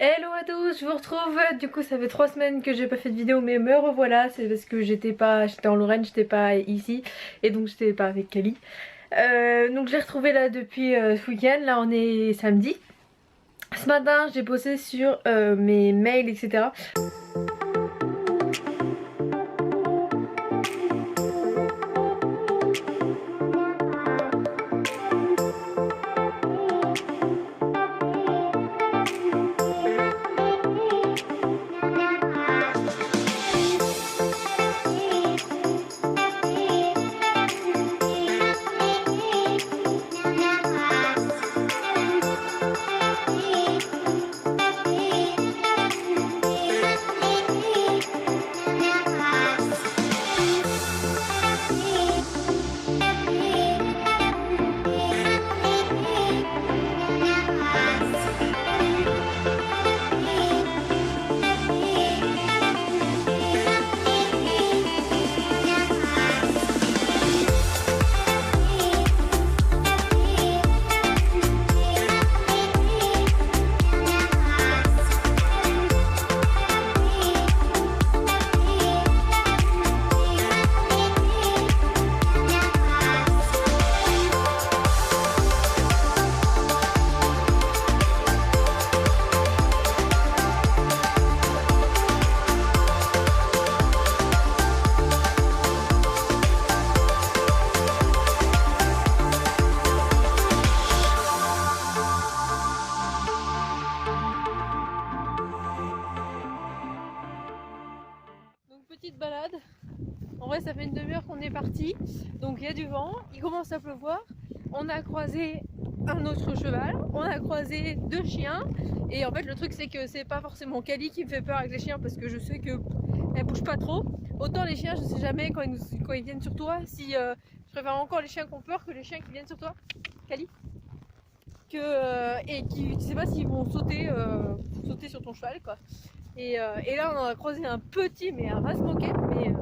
Hello à tous, je vous retrouve. Du coup ça fait 3 semaines que j'ai pas fait de vidéo, mais me revoilà. C'est parce que j'étais en Lorraine, j'étais pas ici et donc j'étais pas avec Kali. Donc je l'ai retrouvée là depuis ce week-end. Là on est samedi. Ce matin j'ai bossé sur mes mails, etc. Petite balade, en vrai ça fait une demi-heure qu'on est parti, donc il y a du vent, il commence à pleuvoir, on a croisé un autre cheval, on a croisé 2 chiens, et en fait le truc c'est que c'est pas forcément Kali qui me fait peur avec les chiens parce que je sais que elle bouge pas trop, autant les chiens je sais jamais quand ils viennent sur toi, si je préfère encore les chiens qui ont peur que les chiens qui viennent sur toi, Kali, et qui tu sais pas s'ils vont sauter sur ton cheval quoi. Et là on en a croisé un petit, mais un ras-moquette, mais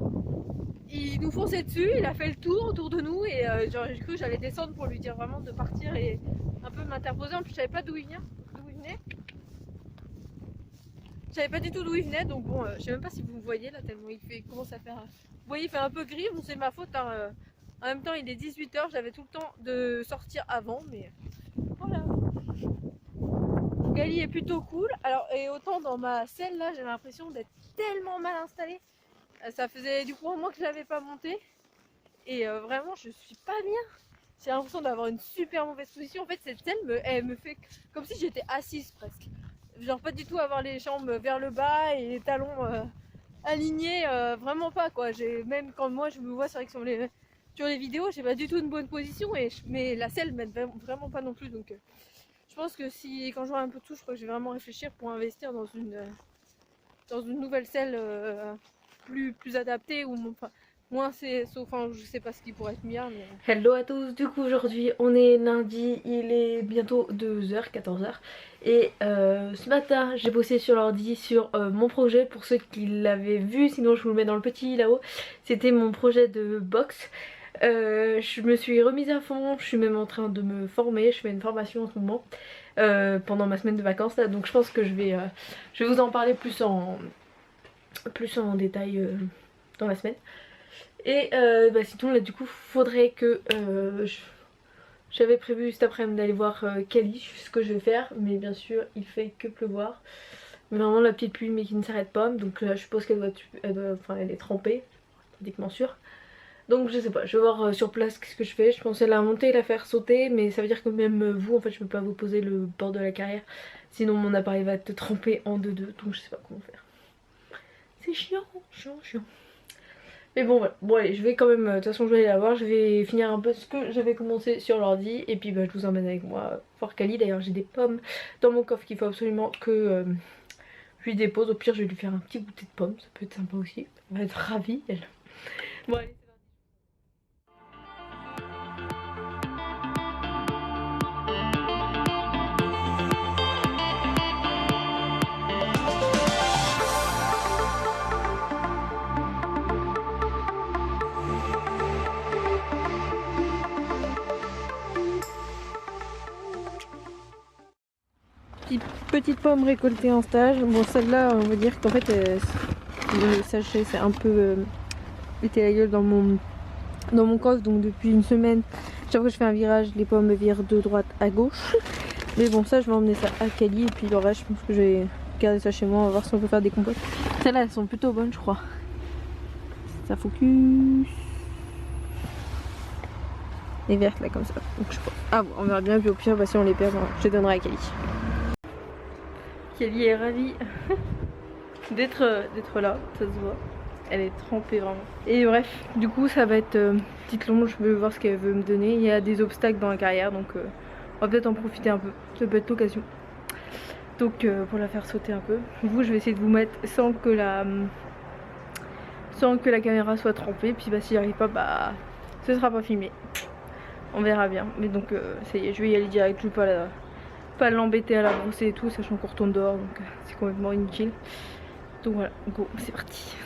il nous fonçait dessus, il a fait le tour autour de nous et j'ai cru que j'allais descendre pour lui dire vraiment de partir et un peu m'interposer. En plus je savais pas d'où il venait. Je savais pas du tout d'où il venait, donc bon, je sais même pas si vous me voyez là tellement il commence à faire. Vous voyez, il fait un peu gris, bon c'est ma faute, hein. En même temps il est 18h, j'avais tout le temps de sortir avant, mais voilà. Kali est plutôt cool. Alors, et autant dans ma selle là, j'ai l'impression d'être tellement mal installée. Ça faisait du coup un mois que je l'avais pas montée. Et vraiment, je suis pas bien. J'ai l'impression d'avoir une super mauvaise position. En fait, cette selle, elle me fait comme si j'étais assise presque. Genre, pas du tout avoir les jambes vers le bas et les talons alignés. Vraiment pas quoi. Même quand moi je me vois, c'est vrai que sur les vidéos, j'ai pas du tout une bonne position. Mais la selle m'aide vraiment pas non plus. Donc. Je pense que quand j'aurai un peu de sous, je crois que je vais vraiment réfléchir pour investir dans une nouvelle selle plus adaptée ou moins enfin je sais pas ce qui pourrait être bien mais... Hello à tous, du coup aujourd'hui on est lundi, il est bientôt 2h, 14h et ce matin j'ai bossé sur l'ordi sur mon projet pour ceux qui l'avaient vu, sinon je vous le mets dans le petit là-haut. C'était mon projet de box. Je me suis remise à fond, je suis même en train de me former, je fais une formation en ce moment pendant ma semaine de vacances là, donc je pense que je vais vous en parler plus en détail dans la semaine. Et sinon là du coup faudrait que j'avais prévu cet après-midi d'aller voir Kali, ce que je vais faire, mais bien sûr il fait que pleuvoir, mais vraiment la petite pluie mais qui ne s'arrête pas, donc là je suppose qu'elle elle est trempée, pratiquement sûre. Donc je sais pas, je vais voir sur place qu'est-ce que je fais. Je pensais la monter et la faire sauter, mais ça veut dire que même vous en fait je peux pas vous poser le bord de la carrière, sinon mon appareil va te tremper en deux, donc je sais pas comment faire. C'est chiant. Mais bon voilà, bon allez je vais quand même, de toute façon je vais aller la voir, je vais finir un peu ce que j'avais commencé sur l'ordi et puis je vous emmène avec moi voir Kali. D'ailleurs j'ai des pommes dans mon coffre qu'il faut absolument que je lui dépose, au pire je vais lui faire un petit goûter de pommes, ça peut être sympa aussi, elle va être ravie elle. Bon allez. petites pommes récoltées en stage. Bon, celle-là, on va dire qu'en fait, le sachet c'est un peu pété la gueule dans mon coffre. Donc depuis une semaine, chaque fois que je fais un virage, les pommes me virent de droite à gauche. Mais bon, ça, je vais emmener ça à Cali. Et puis le reste, je pense que je vais garder ça chez moi. On va voir si on peut faire des compotes. Celles-là, elles sont plutôt bonnes, je crois. Ça focus. Les vertes là comme ça. Donc je crois. Ah bon, on verra bien. Puis au pire, bah, si on les perd, je les donnerai à Cali. Cali est ravie d'être là, ça se voit. Elle est trempée vraiment. Et bref, du coup ça va être petite longe, je veux voir ce qu'elle veut me donner. Il y a des obstacles dans la carrière, donc on va peut-être en profiter un peu. Ça peut être l'occasion. Donc pour la faire sauter un peu. Vous, je vais essayer de vous mettre sans que la caméra soit trempée. Puis bah si j'y arrive pas, bah ce sera pas filmé. On verra bien. Mais donc ça y est, je vais y aller direct. Je vais pas l'embêter à la brosser et tout, sachant qu'on retourne dehors, donc c'est complètement inutile. Donc voilà, go, c'est parti.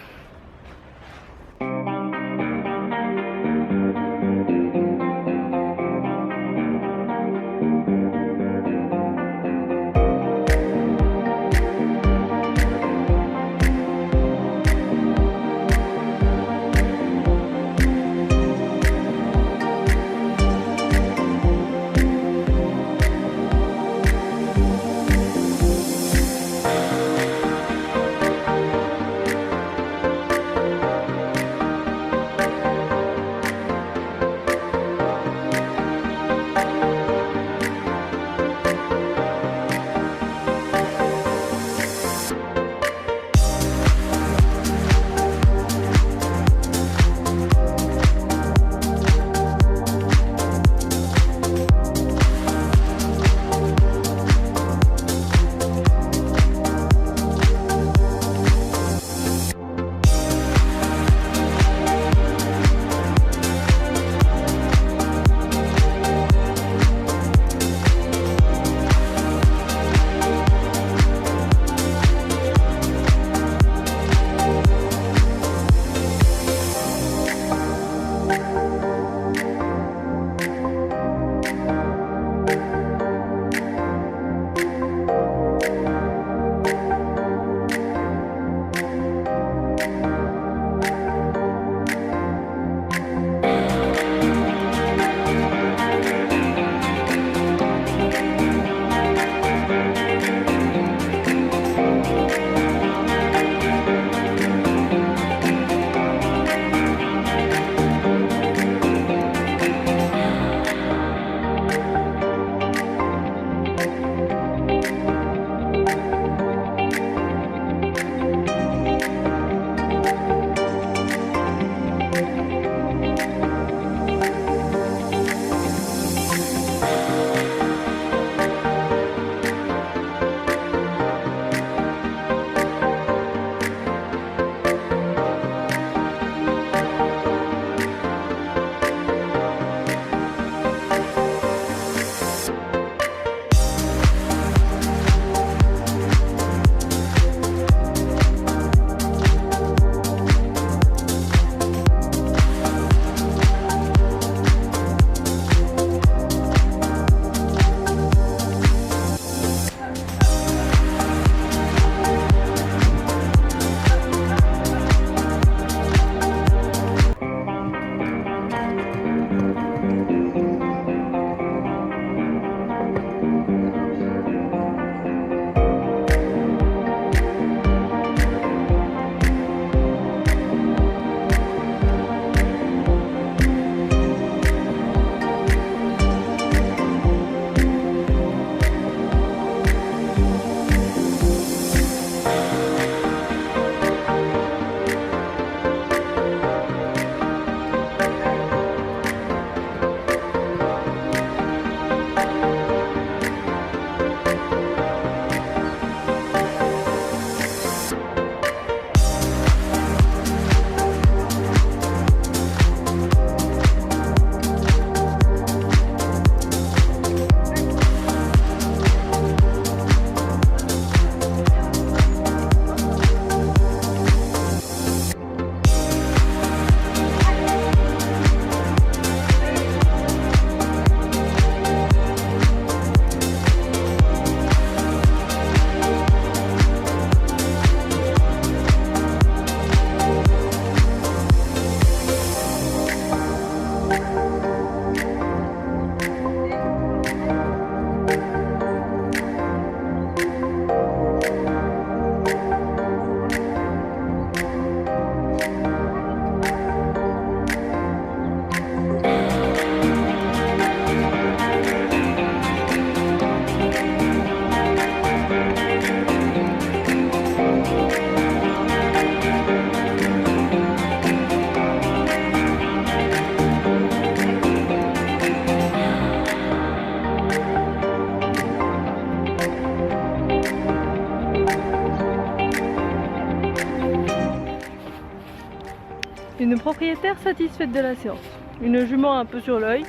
une propriétaire satisfaite de la séance. Une jument un peu sur l'œil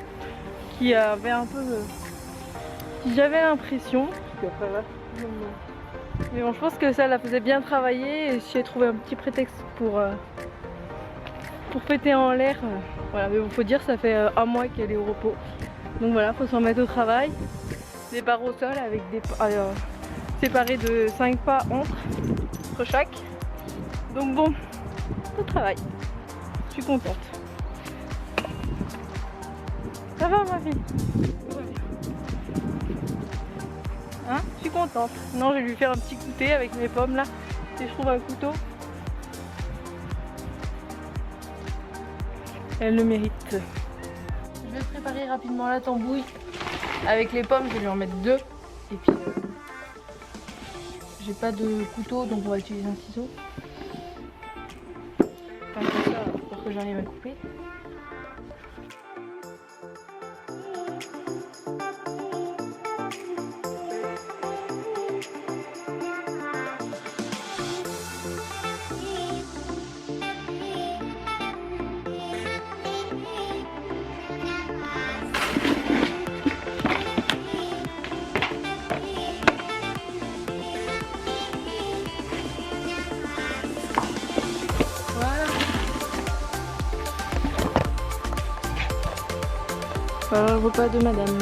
qui avait un peu... J'avais l'impression... Mais bon, je pense que ça la faisait bien travailler et j'ai trouvé un petit prétexte pour péter en l'air. Voilà, mais il faut dire ça fait un mois qu'elle est au repos. Donc voilà, faut s'en mettre au travail. Des barres au sol avec des séparés de 5 pas entre chaque. Donc bon, au travail. Je suis contente. Ça va ma fille? Hein? Je suis contente. Non, je vais lui faire un petit goûter avec mes pommes là. Si je trouve un couteau. Elle le mérite. Je vais préparer rapidement la tambouille. Avec les pommes, je vais lui en mettre 2. Et puis, j'ai pas de couteau, donc on va utiliser un ciseau. Comme ça, pour que j'arrive à couper. Voilà le repas de madame.